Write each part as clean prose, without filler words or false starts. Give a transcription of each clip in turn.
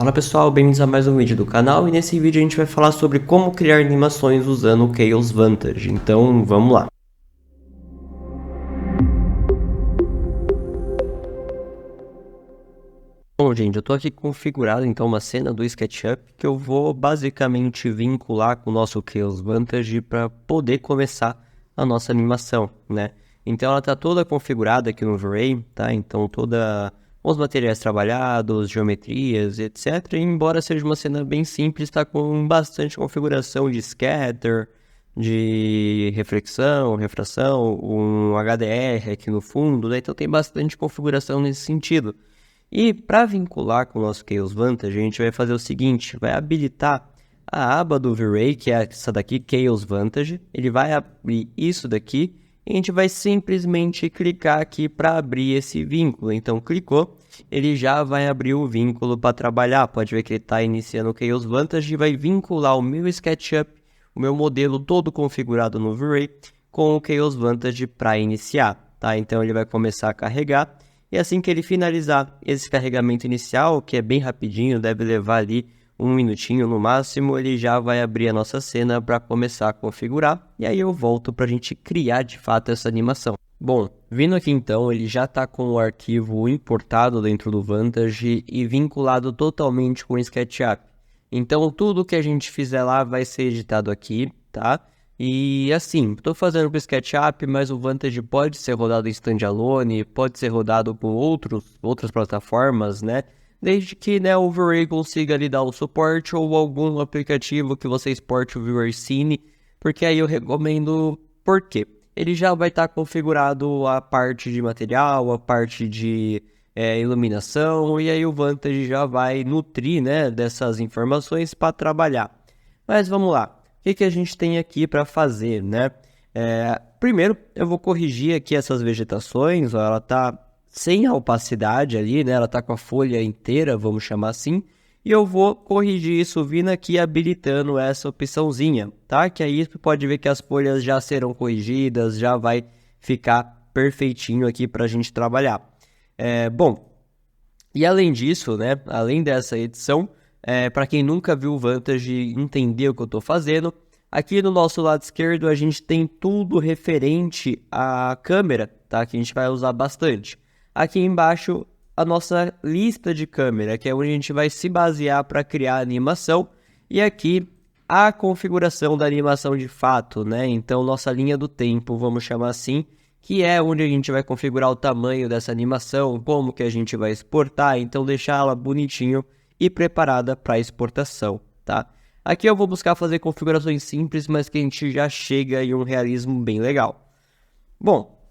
Fala pessoal, bem-vindos a mais um vídeo do canal e nesse vídeo a gente vai falar sobre como criar animações usando o Chaos Vantage, então vamos lá. Bom gente, eu tô aqui configurado então uma cena do SketchUp que eu vou basicamente vincular com o nosso Chaos Vantage para poder começar a nossa animação, né? Então ela tá toda configurada aqui no V-Ray, tá? Então toda os materiais trabalhados, geometrias, etc. E embora seja uma cena bem simples, está com bastante configuração de scatter, de reflexão, refração, um HDR aqui no fundo, né? Então tem bastante configuração nesse sentido. E para vincular com o nosso Chaos Vantage, a gente vai fazer o seguinte, vai habilitar a aba do V-Ray, que é essa daqui, Chaos Vantage. Ele vai abrir isso daqui e a gente vai simplesmente clicar aqui para abrir esse vínculo. Então, clicou, ele já vai abrir o vínculo para trabalhar. Pode ver que ele está iniciando o Chaos Vantage e vai vincular o meu SketchUp, o meu modelo todo configurado no V-Ray, com o Chaos Vantage para iniciar, tá? Então, ele vai começar a carregar. E assim que ele finalizar esse carregamento inicial, que é bem rapidinho, deve levar ali 1 minutinho no máximo, ele já vai abrir a nossa cena para começar a configurar. E aí eu volto para a gente criar de fato essa animação. Bom, vindo aqui então, ele já está com o arquivo importado dentro do Vantage e vinculado totalmente com o SketchUp. Então tudo que a gente fizer lá vai ser editado aqui, tá? E assim, estou fazendo para o SketchUp, mas o Vantage pode ser rodado em standalone, pode ser rodado com outras plataformas, né? Desde que né, o V-Ray consiga lhe dar o suporte ou algum aplicativo que você exporte o V-Ray Cine, porque aí eu recomendo, por quê? Ele já vai estar configurado a parte de material, a parte de iluminação, e aí o Vantage já vai nutrir né, dessas informações para trabalhar. Mas vamos lá. O que a gente tem aqui para fazer, né? Primeiro, eu vou corrigir aqui essas vegetações, ó, ela está sem a opacidade ali, né? Ela está com a folha inteira, vamos chamar assim. E eu vou corrigir isso vindo aqui habilitando essa opçãozinha, tá? Que aí você pode ver que as folhas já serão corrigidas, já vai ficar perfeitinho aqui para a gente trabalhar. Bom, e além disso, né? Além dessa edição, para quem nunca viu o Vantage e entender o que eu estou fazendo, aqui no nosso lado esquerdo a gente tem tudo referente à câmera, tá? Que a gente vai usar bastante. Aqui embaixo a nossa lista de câmera, que é onde a gente vai se basear para criar a animação. E aqui a configuração da animação de fato, né? Então nossa linha do tempo, vamos chamar assim, que é onde a gente vai configurar o tamanho dessa animação, como que a gente vai exportar, então deixar ela bonitinho e preparada para exportação, tá? Aqui eu vou buscar fazer configurações simples, mas que a gente já chega em um realismo bem legal. Bom,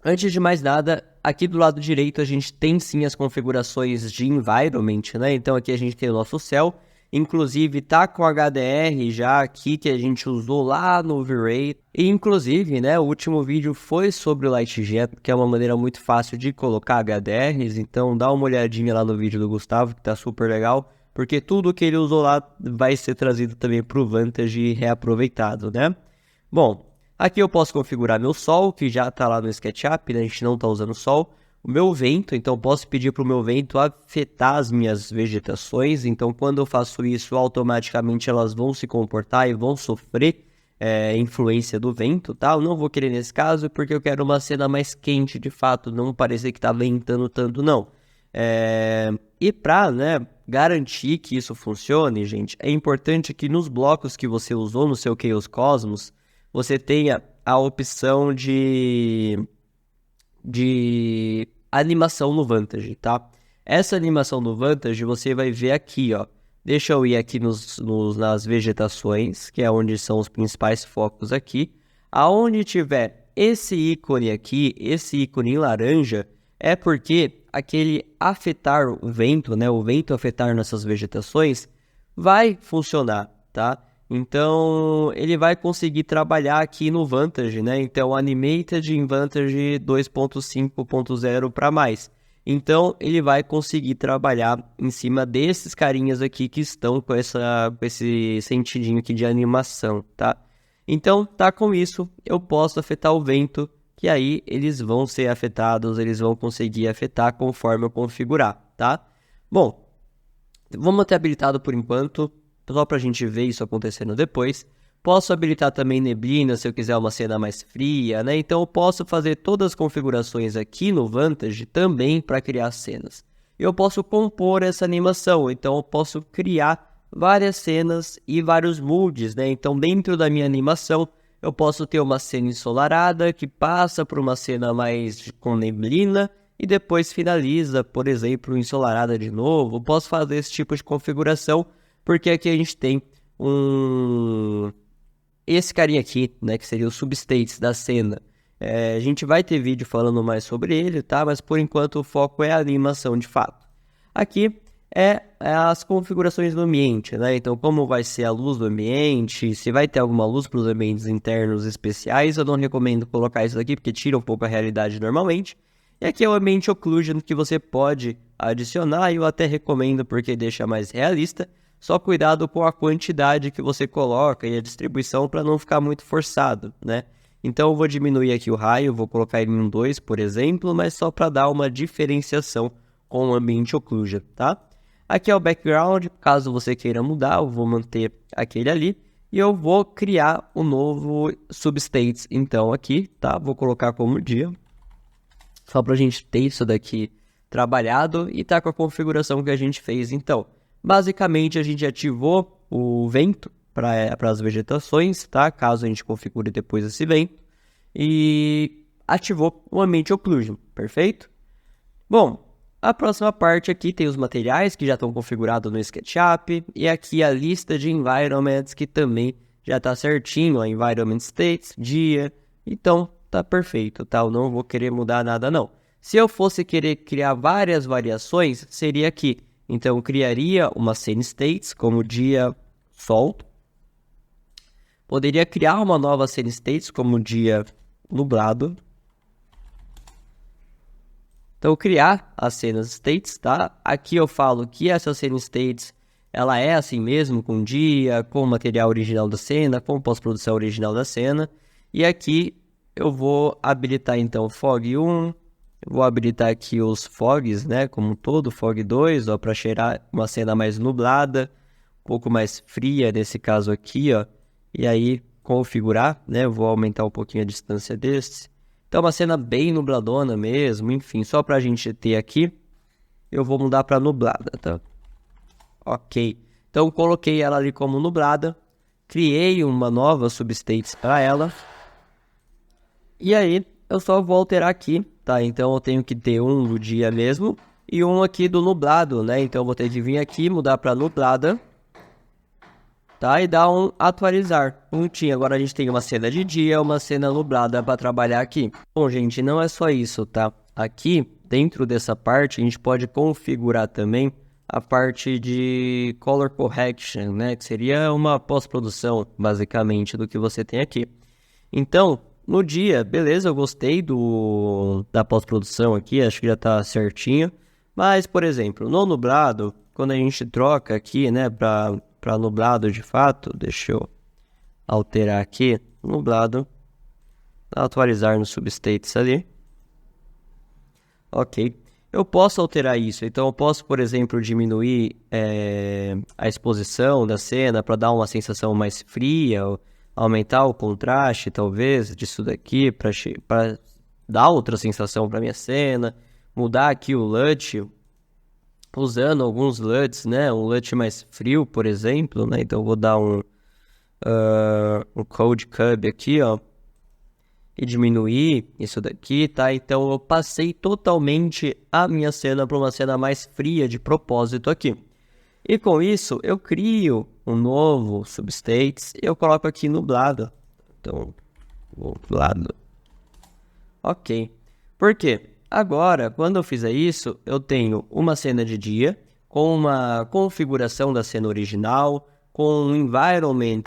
antes de mais nada, aqui do lado direito a gente tem sim as configurações de environment, né? Então aqui a gente tem o nosso céu, inclusive tá com HDR já aqui que a gente usou lá no V-Ray. E inclusive, né, o último vídeo foi sobre o LightJet, que é uma maneira muito fácil de colocar HDRs, então dá uma olhadinha lá no vídeo do Gustavo, que tá super legal, porque tudo que ele usou lá vai ser trazido também para o Vantage e reaproveitado, né? Bom, aqui eu posso configurar meu sol, que já está lá no SketchUp, né? A gente não está usando sol. O meu vento, então posso pedir para o meu vento afetar as minhas vegetações. Então quando eu faço isso, automaticamente elas vão se comportar e vão sofrer influência do vento, tá? Eu não vou querer nesse caso porque eu quero uma cena mais quente de fato, não parecer que está ventando tanto não. E para garantir que isso funcione, gente, é importante que nos blocos que você usou no seu Chaos Cosmos, você tenha a opção de animação no Vantage, tá? Essa animação no Vantage você vai ver aqui, ó. Deixa eu ir aqui nas vegetações, que é onde são os principais focos aqui. Aonde tiver esse ícone aqui, esse ícone em laranja, é porque aquele afetar o vento, né? O vento afetar nessas vegetações vai funcionar, tá? Então, ele vai conseguir trabalhar aqui no Vantage, né? Então, Animated em Vantage 2.5.0 para mais. Então, ele vai conseguir trabalhar em cima desses carinhas aqui que estão com esse sentidinho aqui de animação, tá? Então, tá com isso, eu posso afetar o vento, que aí eles vão ser afetados, eles vão conseguir afetar conforme eu configurar, tá? Bom, Vou manter habilitado por enquanto, só pra gente ver isso acontecendo depois. Posso habilitar também neblina se eu quiser uma cena mais fria, né? Então eu posso fazer todas as configurações aqui no Vantage também para criar cenas. Eu posso compor essa animação, então eu posso criar várias cenas e vários moods, né? Então dentro da minha animação eu posso ter uma cena ensolarada que passa por uma cena mais com neblina e depois finaliza, por exemplo, ensolarada de novo. Eu posso fazer esse tipo de configuração porque aqui a gente tem esse carinha aqui, né, que seria o substates da cena. A gente vai ter vídeo falando mais sobre ele, tá? Mas por enquanto o foco é a animação de fato. Aqui é as configurações do ambiente, né? Então como vai ser a luz do ambiente, se vai ter alguma luz para os ambientes internos especiais, eu não recomendo colocar isso aqui porque tira um pouco a realidade normalmente. E aqui é o ambiente occlusion que você pode adicionar e eu até recomendo porque deixa mais realista. Só cuidado com a quantidade que você coloca e a distribuição para não ficar muito forçado, né? Então eu vou diminuir aqui o raio, vou colocar ele em 2, por exemplo, mas só para dar uma diferenciação com o ambiente occlusion, tá? Aqui é o background, caso você queira mudar, eu vou manter aquele ali. E eu vou criar um novo substates, então, aqui, tá? Vou colocar como dia, só para a gente ter isso daqui trabalhado e tá com a configuração que a gente fez, então. Basicamente, a gente ativou o vento para as vegetações, tá? Caso a gente configure depois esse vento. E ativou o ambiente occlusion, perfeito? Bom, a próxima parte aqui tem os materiais que já estão configurados no SketchUp. E aqui a lista de environments que também já está certinho. Ó, environment states, dia. Então, tá perfeito, tá? Eu não vou querer mudar nada, não. Se eu fosse querer criar várias variações, seria aqui. Então, eu criaria uma scene states, como dia sol. Poderia criar uma nova scene states, como dia nublado. Então, criar as cenas states, tá? Aqui eu falo que essa scene states, ela é assim mesmo, com dia, com o material original da cena, com pós-produção original da cena. E aqui eu vou habilitar, então, Fog 1. Vou habilitar aqui os fogs, né, como um todo, fog 2, ó, para cheirar uma cena mais nublada, um pouco mais fria nesse caso aqui, ó. E aí configurar, né, vou aumentar um pouquinho a distância desse. Então uma cena bem nubladona mesmo, enfim, só pra gente ter aqui, eu vou mudar para nublada, tá? Ok. Então coloquei ela ali como nublada, criei uma nova substate para ela. E aí eu só vou alterar aqui, tá? Então eu tenho que ter um do dia mesmo e um aqui do nublado, né? Então eu vou ter que vir aqui, mudar para nublada, tá? E dar um atualizar. Agora a gente tem uma cena de dia, uma cena nublada para trabalhar aqui. Bom, gente, não é só isso, tá? Aqui, dentro dessa parte, a gente pode configurar também a parte de Color Correction, né? Que seria uma pós-produção, basicamente, do que você tem aqui. Então, no dia, beleza, eu gostei da pós-produção aqui, acho que já tá certinho. Mas, por exemplo, no nublado, quando a gente troca aqui, né, para nublado de fato, deixa eu alterar aqui, nublado, atualizar no substates ali. Ok, eu posso alterar isso, então eu posso, por exemplo, diminuir a exposição da cena para dar uma sensação mais fria, aumentar o contraste, talvez, disso daqui, para dar outra sensação para minha cena, mudar aqui o LUT, usando alguns LUTs, né, um LUT mais frio, por exemplo, né, então eu vou dar um Cold Cub aqui, ó, e diminuir isso daqui, tá? Então eu passei totalmente a minha cena para uma cena mais fria de propósito aqui. E com isso eu crio um novo substates e eu coloco aqui nublado. Então, nublado. Ok. Por quê? Agora, quando eu fizer isso, eu tenho uma cena de dia com uma configuração da cena original, com um environment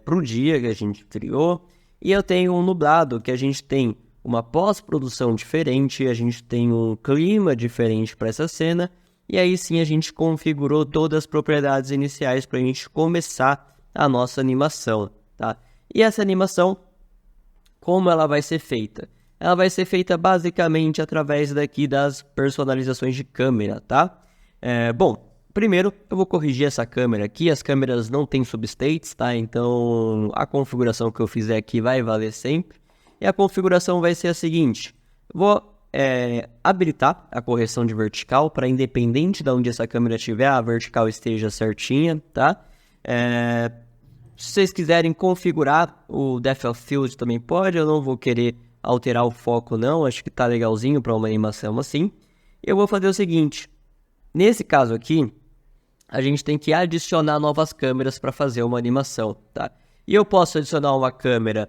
para o dia que a gente criou. E eu tenho um nublado, que a gente tem uma pós-produção diferente, a gente tem um clima diferente para essa cena, e aí sim a gente configurou todas as propriedades iniciais para a gente começar a nossa animação, tá? E essa animação, como ela vai ser feita? Ela vai ser feita basicamente através daqui das personalizações de câmera, tá? Bom, Primeiro, eu vou corrigir essa câmera aqui. As câmeras não têm substates, tá? Então, a configuração que eu fizer aqui vai valer sempre. E a configuração vai ser a seguinte. Vou habilitar a correção de vertical para, independente de onde essa câmera estiver, a vertical esteja certinha, tá? Se vocês quiserem configurar o Depth of Field também pode. Eu não vou querer alterar o foco não. Acho que tá legalzinho para uma animação assim. Eu vou fazer o seguinte. Nesse caso aqui, a gente tem que adicionar novas câmeras para fazer uma animação, tá? E eu posso adicionar uma câmera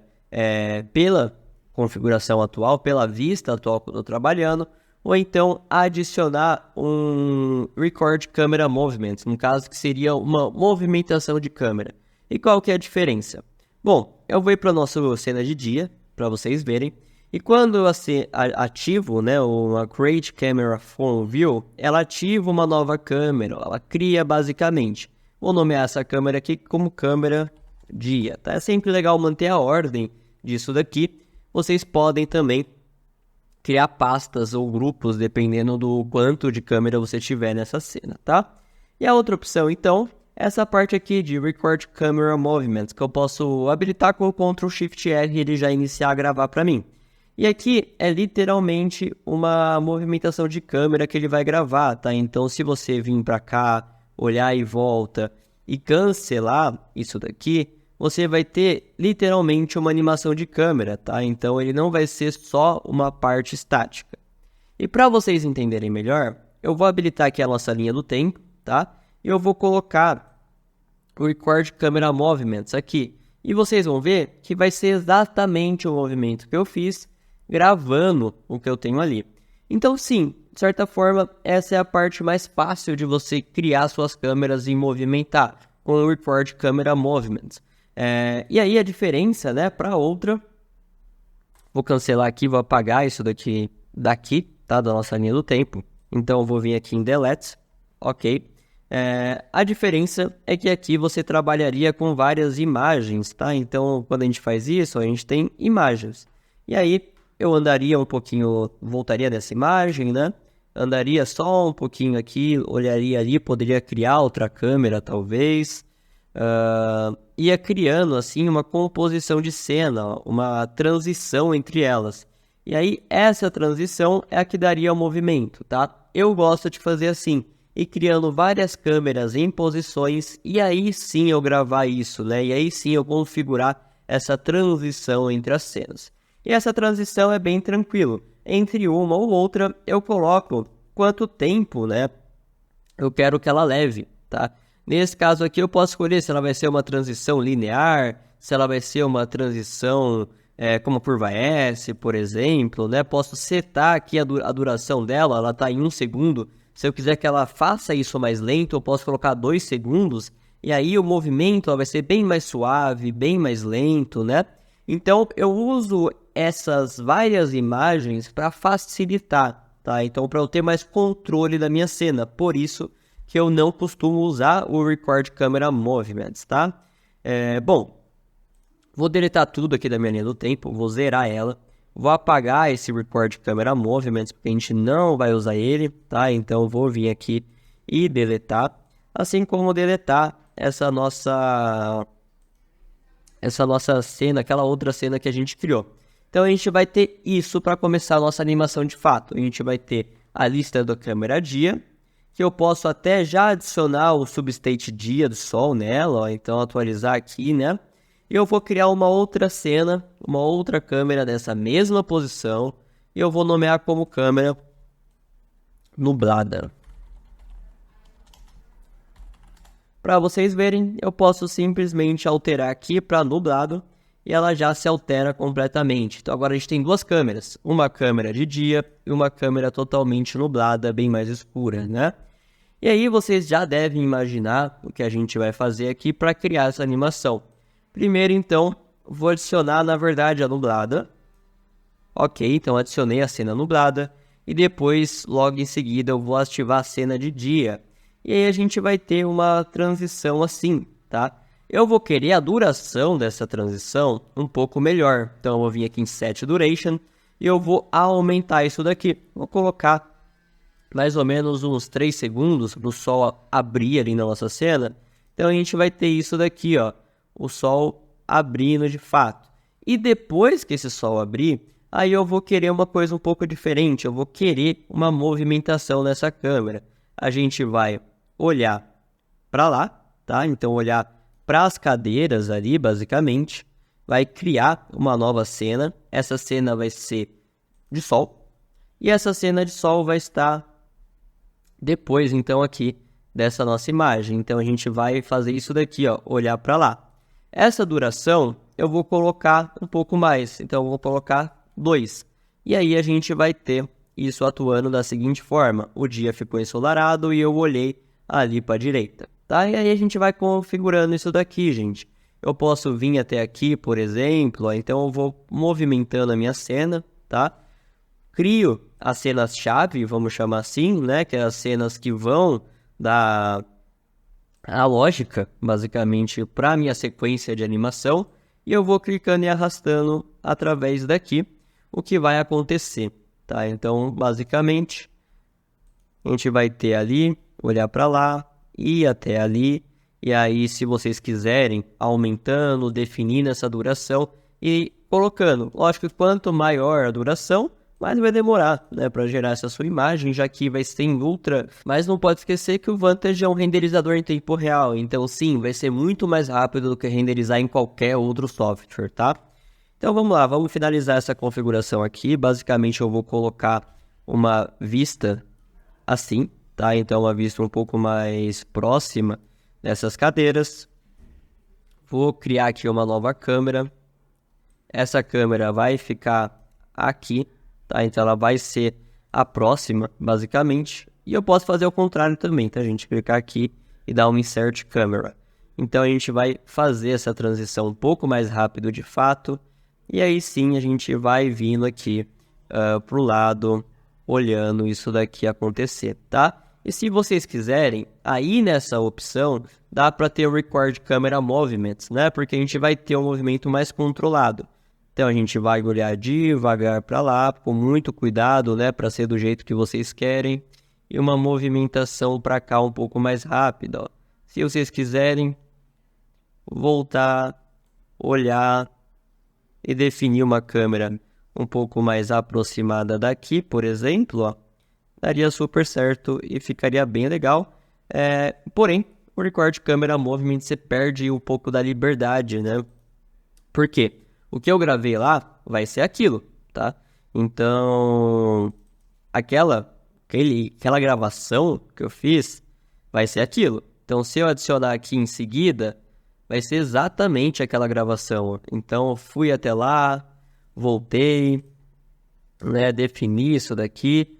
pela configuração atual, pela vista atual que eu estou trabalhando, ou então adicionar um Record Camera Movement, no caso que seria uma movimentação de câmera. E qual que é a diferença? Bom, eu vou ir para a nossa cena de dia, para vocês verem. E quando eu ativo, né, uma Create Camera from View, ela ativa uma nova câmera, ela cria basicamente. Vou nomear essa câmera aqui como câmera dia, tá? É sempre legal manter a ordem disso daqui. Vocês podem também criar pastas ou grupos, dependendo do quanto de câmera você tiver nessa cena, tá? E a outra opção, então, é essa parte aqui de Record Camera Movements, que eu posso habilitar com o Ctrl Shift R e ele já iniciar a gravar para mim. E aqui é literalmente uma movimentação de câmera que ele vai gravar, tá? Então, se você vir para cá, olhar e volta e cancelar isso daqui, você vai ter literalmente uma animação de câmera, tá? Então, ele não vai ser só uma parte estática. E para vocês entenderem melhor, eu vou habilitar aqui a nossa linha do tempo, tá? E eu vou colocar o Record Camera Movements aqui. E vocês vão ver que vai ser exatamente o movimento que eu fiz, gravando o que eu tenho ali. Então sim, de certa forma, essa é a parte mais fácil de você criar suas câmeras e movimentar, com o Record Camera Movements. E aí a diferença, né, para outra, vou cancelar aqui, vou apagar isso daqui, tá, da nossa linha do tempo. Então eu vou vir aqui em Delete, ok. A diferença é que aqui você trabalharia com várias imagens, tá? Então quando a gente faz isso, a gente tem imagens. E aí eu andaria um pouquinho, voltaria nessa imagem, né? Andaria só um pouquinho aqui, olharia ali, poderia criar outra câmera, talvez. Ia criando, assim, uma composição de cena, uma transição entre elas. E aí, essa transição é a que daria o movimento, tá? Eu gosto de fazer assim, e criando várias câmeras em posições, e aí sim eu gravar isso, né? E aí sim eu configurar essa transição entre as cenas. E essa transição é bem tranquilo. Entre uma ou outra, eu coloco quanto tempo, né, eu quero que ela leve, tá? Nesse caso aqui, eu posso escolher se ela vai ser uma transição linear, se ela vai ser uma transição como curva S, por exemplo, né? Posso setar aqui a duração dela, ela está em 1 segundo. Se eu quiser que ela faça isso mais lento, eu posso colocar 2 segundos. E aí o movimento vai ser bem mais suave, bem mais lento, né? Então, eu uso essas várias imagens para facilitar, tá? Então, para eu ter mais controle da minha cena. Por isso que eu não costumo usar o Record Camera Movements, tá? Bom, vou deletar tudo aqui da minha linha do tempo, vou zerar ela. Vou apagar esse Record Camera Movements, porque a gente não vai usar ele, tá? Então, eu vou vir aqui e deletar. Assim como deletar essa nossa cena, aquela outra cena que a gente criou. Então a gente vai ter isso para começar a nossa animação de fato. A gente vai ter a lista da câmera dia, que eu posso até já adicionar o substate dia do sol nela, ó, então atualizar aqui, né? E eu vou criar uma outra cena, uma outra câmera nessa mesma posição, e eu vou nomear como câmera nublada. Para vocês verem, eu posso simplesmente alterar aqui para nublado e ela já se altera completamente. Então agora a gente tem duas câmeras, uma câmera de dia e uma câmera totalmente nublada, bem mais escura, né? E aí vocês já devem imaginar o que a gente vai fazer aqui para criar essa animação. Primeiro então, vou adicionar na verdade a nublada. Ok, então adicionei a cena nublada e depois logo em seguida eu vou ativar a cena de dia. E aí a gente vai ter uma transição assim, tá? Eu vou querer a duração dessa transição um pouco melhor. Então eu vou vir aqui em Set Duration e eu vou aumentar isso daqui. Vou colocar mais ou menos uns 3 segundos para o sol abrir ali na nossa cena. Então a gente vai ter isso daqui, ó, o sol abrindo de fato. E depois que esse sol abrir, aí eu vou querer uma coisa um pouco diferente, eu vou querer uma movimentação nessa câmera. A gente vai olhar para lá, tá? Então olhar para as cadeiras ali, basicamente, vai criar uma nova cena. Essa cena vai ser de sol, e essa cena de sol vai estar depois, então, aqui dessa nossa imagem. Então, a gente vai fazer isso daqui, ó, olhar para lá. Essa duração, eu vou colocar um pouco mais. Então, eu vou colocar 2. E aí, a gente vai ter isso atuando da seguinte forma. O dia ficou ensolarado e eu olhei ali para a direita, tá? E aí, a gente vai configurando isso daqui, gente. Eu posso vir até aqui, por exemplo, ó, então eu vou movimentando a minha cena, tá? Crio as cenas-chave, vamos chamar assim, né? Que é as cenas que vão dar a lógica, basicamente, para a minha sequência de animação. E eu vou clicando e arrastando através daqui o que vai acontecer, tá? Então, basicamente, a gente vai ter ali, olhar para lá, ir até ali. E aí, se vocês quiserem, aumentando, definindo essa duração e colocando. Lógico que quanto maior a duração, mais vai demorar, né, para gerar essa sua imagem, já que vai ser em ultra. Mas não pode esquecer que o Vantage é um renderizador em tempo real, então sim, vai ser muito mais rápido do que renderizar em qualquer outro software, tá? Então vamos lá, vamos finalizar essa configuração aqui. Basicamente eu vou colocar uma vista assim, tá? Então uma vista um pouco mais próxima dessas cadeiras. Vou criar aqui uma nova câmera. Essa câmera vai ficar aqui, tá? Então ela vai ser a próxima, basicamente. E eu posso fazer o contrário também, tá, gente? Clicar aqui e dar um Insert Camera. Então a gente vai fazer essa transição um pouco mais rápido de fato. E aí sim a gente vai vindo aqui pro lado, olhando isso daqui acontecer, tá? E se vocês quiserem, aí nessa opção, dá para ter o Record Camera Movements, né? Porque a gente vai ter um movimento mais controlado. Então a gente vai olhar devagar para lá, com muito cuidado, né? Para ser do jeito que vocês querem. E uma movimentação para cá um pouco mais rápida, ó. Se vocês quiserem, voltar, olhar e definir uma câmera um pouco mais aproximada daqui, por exemplo, ó, daria super certo e ficaria bem legal. Porém, o Record Camera Movement você perde um pouco da liberdade, né? Por quê? O que eu gravei lá vai ser aquilo, tá? Então, aquela gravação que eu fiz vai ser aquilo. Então, se eu adicionar aqui em seguida, vai ser exatamente aquela gravação. Então, eu fui até lá, voltei, né? Defini isso daqui.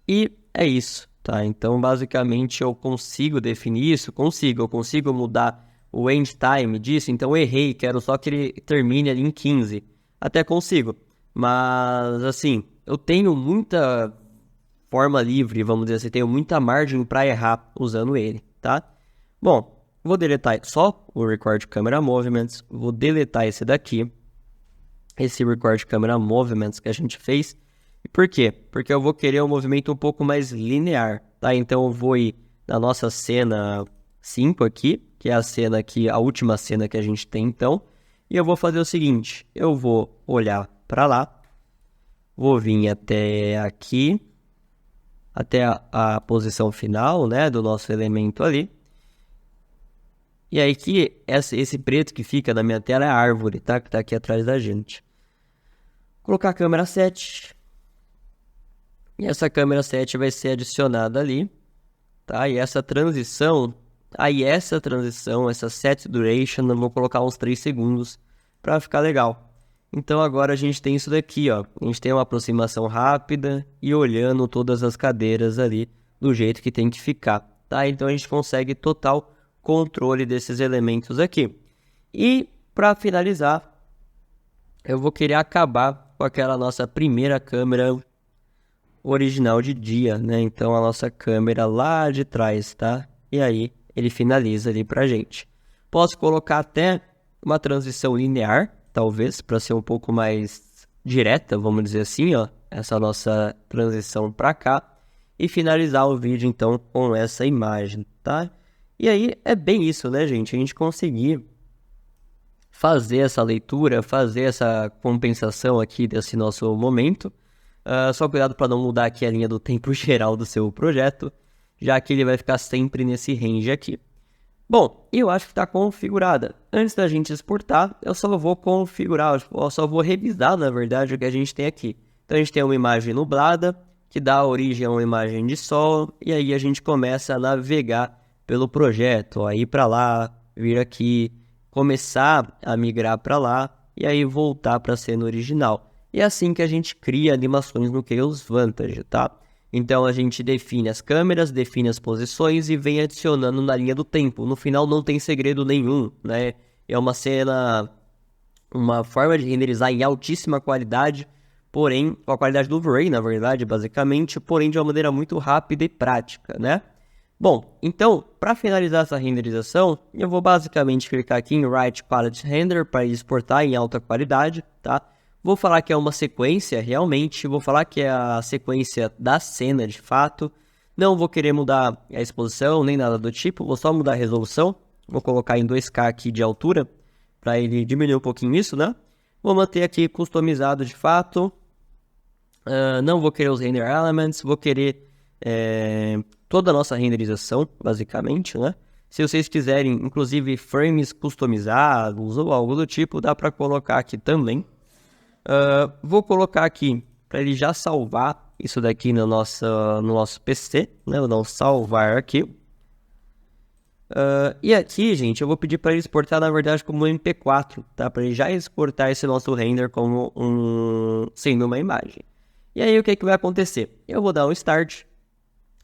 E é isso, tá? Então, basicamente, eu consigo definir isso? Eu consigo mudar o end time disso, então errei, quero só que ele termine ali em 15. Até consigo, mas assim, eu tenho muita forma livre, vamos dizer assim, tenho muita margem para errar usando ele, tá? Bom, vou deletar só o Record Camera Movements, vou deletar esse daqui, esse Record Camera Movements que a gente fez. E por quê? Porque eu vou querer um movimento um pouco mais linear, tá? Então eu vou ir na nossa cena 5 aqui, que é a cena aqui, a última cena que a gente tem então, e eu vou fazer o seguinte, eu vou olhar para lá, vou vir até aqui, até a posição final, né, do nosso elemento ali, e aí que esse preto que fica na minha tela é a árvore, tá, que tá aqui atrás da gente. Colocar a câmera 7, e essa câmera 7 vai ser adicionada ali, tá, e essa transição, essa set duration, eu vou colocar uns 3 segundos para ficar legal. Então agora a gente tem isso daqui, ó. A gente tem uma aproximação rápida e olhando todas as cadeiras ali do jeito que tem que ficar, tá? Então a gente consegue total controle desses elementos aqui. E para finalizar, eu vou querer acabar com aquela nossa primeira câmera original de dia, né? Então a nossa câmera lá de trás, tá? E aí ele finaliza ali pra gente. Posso colocar até uma transição linear, talvez, para ser um pouco mais direta, vamos dizer assim, ó, essa nossa transição para cá, e finalizar o vídeo então com essa imagem, tá? E aí é bem isso, né, gente? A gente conseguir fazer essa leitura, fazer essa compensação aqui desse nosso momento. Só cuidado para não mudar aqui a linha do tempo geral do seu projeto, já que ele vai ficar sempre nesse range aqui. Bom, eu acho que está configurada. Antes da gente exportar, eu só vou configurar, eu só vou revisar, na verdade, o que a gente tem aqui. Então a gente tem uma imagem nublada, que dá origem a uma imagem de sol, e aí a gente começa a navegar pelo projeto, ó, ir para lá, vir aqui, começar a migrar para lá, e aí voltar para a cena original. E é assim que a gente cria animações no Chaos Vantage, tá? Então a gente define as câmeras, define as posições e vem adicionando na linha do tempo. No final não tem segredo nenhum, né? É uma cena, uma forma de renderizar em altíssima qualidade, porém, com a qualidade do V-Ray, na verdade, basicamente, porém de uma maneira muito rápida e prática, né? Bom, então, para finalizar essa renderização, eu vou basicamente clicar aqui em Write Quality Render para exportar em alta qualidade, tá? Vou falar que é uma sequência, realmente, vou falar que é a sequência da cena, de fato. Não vou querer mudar a exposição, nem nada do tipo, vou só mudar a resolução. Vou colocar em 2K aqui de altura, para ele diminuir um pouquinho isso, né? Vou manter aqui customizado de fato. Não vou querer os render elements, vou querer toda a nossa renderização, basicamente, né? Se vocês quiserem, inclusive, frames customizados ou algo do tipo, dá para colocar aqui também. Vou colocar aqui para ele já salvar isso daqui no nosso PC, né? Vou dar um salvar aqui. E aqui, gente, eu vou pedir para ele exportar, na verdade, como MP4, tá? Para ele já exportar esse nosso render como sendo uma imagem. E aí, o que vai acontecer? Eu vou dar um Start,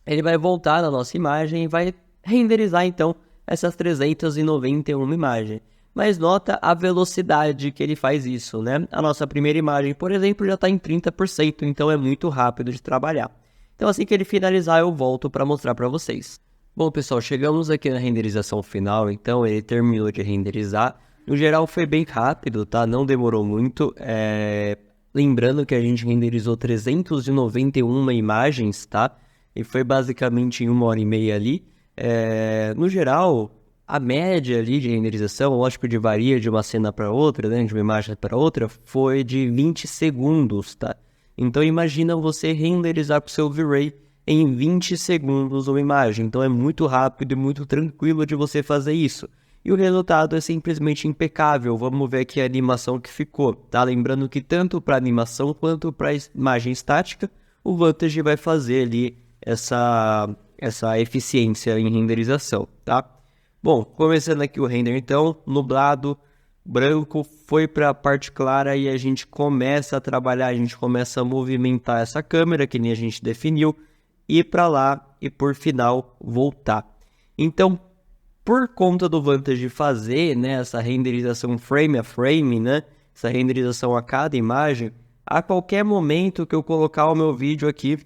ele vai voltar na nossa imagem e vai renderizar, então, essas 391 imagens. Mas nota a velocidade que ele faz isso, né? A nossa primeira imagem, por exemplo, já está em 30%, então é muito rápido de trabalhar. Então, assim que ele finalizar, eu volto para mostrar para vocês. Bom, pessoal, chegamos aqui na renderização final, então ele terminou de renderizar. No geral, foi bem rápido, tá? Não demorou muito. Lembrando que a gente renderizou 391 imagens, tá? E foi basicamente em 1h30 ali. No geral, a média ali de renderização, lógico que varia de uma cena para outra, né? De uma imagem para outra, foi de 20 segundos, tá? Então imagina você renderizar com o seu V-Ray em 20 segundos uma imagem. Então é muito rápido e muito tranquilo de você fazer isso. E o resultado é simplesmente impecável. Vamos ver aqui a animação que ficou, tá? Lembrando que tanto para animação quanto para imagem estática, o Vantage vai fazer ali essa eficiência em renderização, tá? Bom, começando aqui o render então, nublado, branco, foi para a parte clara e a gente começa a trabalhar, a gente começa a movimentar essa câmera, que nem a gente definiu, ir para lá e por final voltar. Então, por conta do Vantage fazer, né, essa renderização frame a frame, né, essa renderização a cada imagem, a qualquer momento que eu colocar o meu vídeo aqui,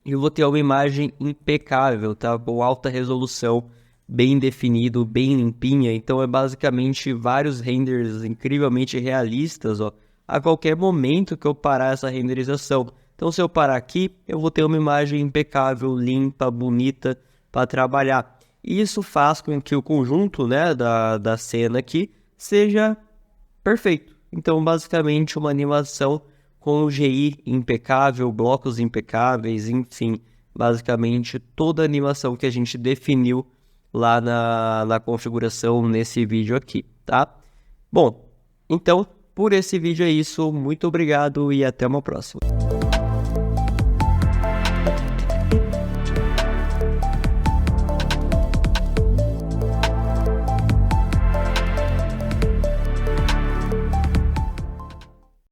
eu vou ter uma imagem impecável, tá? Com alta resolução, bem definido, bem limpinha. Então é basicamente vários renders incrivelmente realistas, ó, a qualquer momento que eu parar essa renderização. Então se eu parar aqui, eu vou ter uma imagem impecável, limpa, bonita para trabalhar. E isso faz com que o conjunto, né, da cena aqui seja perfeito. Então basicamente uma animação com o GI impecável, blocos impecáveis, enfim, basicamente toda a animação que a gente definiu lá na configuração nesse vídeo aqui, tá? Bom, então, por esse vídeo é isso, muito obrigado e até uma próxima.